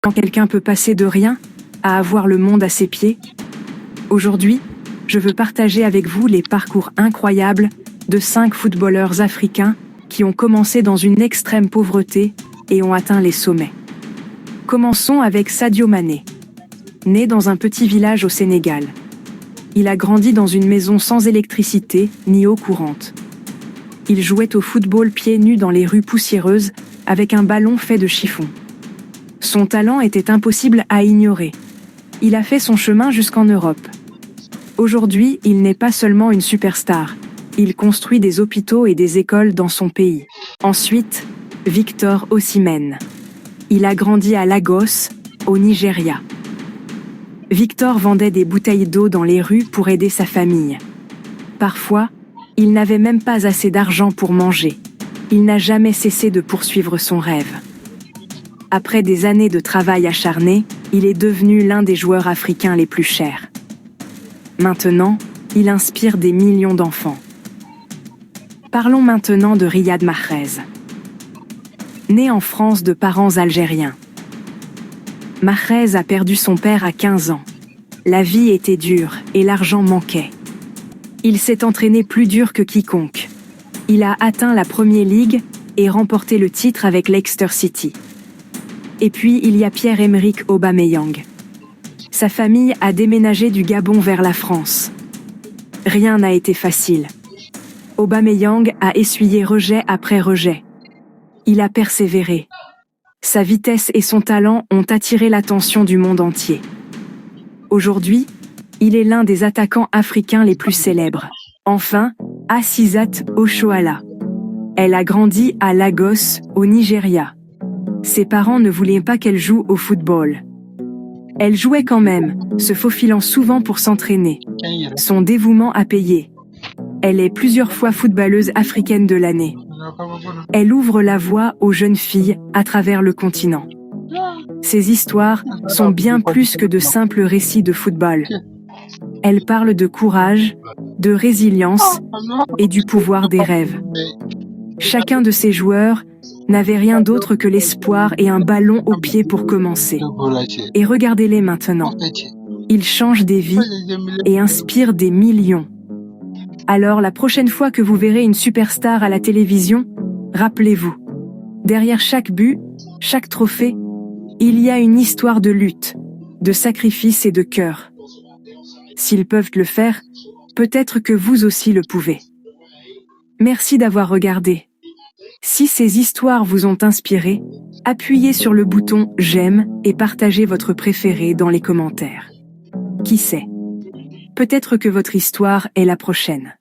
Quand quelqu'un peut passer de rien à avoir le monde à ses pieds. Aujourd'hui, je veux partager avec vous les parcours incroyables de 5 footballeurs africains qui ont commencé dans une extrême pauvreté et ont atteint les sommets. Commençons avec Sadio Mané. Né dans un petit village au Sénégal. Il a grandi dans une maison sans électricité ni eau courante. Il jouait au football pieds nus dans les rues poussiéreuses avec un ballon fait de chiffon. Son talent était impossible à ignorer. Il a fait son chemin jusqu'en Europe. Aujourd'hui, il n'est pas seulement une superstar. Il construit des hôpitaux et des écoles dans son pays. Ensuite, Victor Osimhen. Il a grandi à Lagos, au Nigeria. Victor vendait des bouteilles d'eau dans les rues pour aider sa famille. Parfois, il n'avait même pas assez d'argent pour manger. Il n'a jamais cessé de poursuivre son rêve. Après des années de travail acharné, il est devenu l'un des joueurs africains les plus chers. Maintenant, il inspire des millions d'enfants. Parlons maintenant de Riyad Mahrez. Né en France de parents algériens. Mahrez a perdu son père à 15 ans. La vie était dure et l'argent manquait. Il s'est entraîné plus dur que quiconque. Il a atteint la Premier League et remporté le titre avec Leicester City. Et puis il y a Pierre-Emerick Aubameyang. Sa famille a déménagé du Gabon vers la France. Rien n'a été facile. Aubameyang a essuyé rejet après rejet. Il a persévéré. Sa vitesse et son talent ont attiré l'attention du monde entier. Aujourd'hui, il est l'un des attaquants africains les plus célèbres. Enfin, Asisat Oshoala. Elle a grandi à Lagos, au Nigeria. Ses parents ne voulaient pas qu'elle joue au football. Elle jouait quand même, se faufilant souvent pour s'entraîner. Son dévouement a payé. Elle est plusieurs fois footballeuse africaine de l'année. Elle ouvre la voie aux jeunes filles à travers le continent. Ces histoires sont bien plus que de simples récits de football. Elles parlent de courage, de résilience et du pouvoir des rêves. Chacun de ces joueurs n'avait rien d'autre que l'espoir et un ballon au pied pour commencer. Et regardez-les maintenant. Ils changent des vies et inspirent des millions. Alors la prochaine fois que vous verrez une superstar à la télévision, rappelez-vous, derrière chaque but, chaque trophée, il y a une histoire de lutte, de sacrifice et de cœur. S'ils peuvent le faire, peut-être que vous aussi le pouvez. Merci d'avoir regardé. Si ces histoires vous ont inspiré, appuyez sur le bouton « J'aime » et partagez votre préféré dans les commentaires. Qui sait? Peut-être que votre histoire est la prochaine.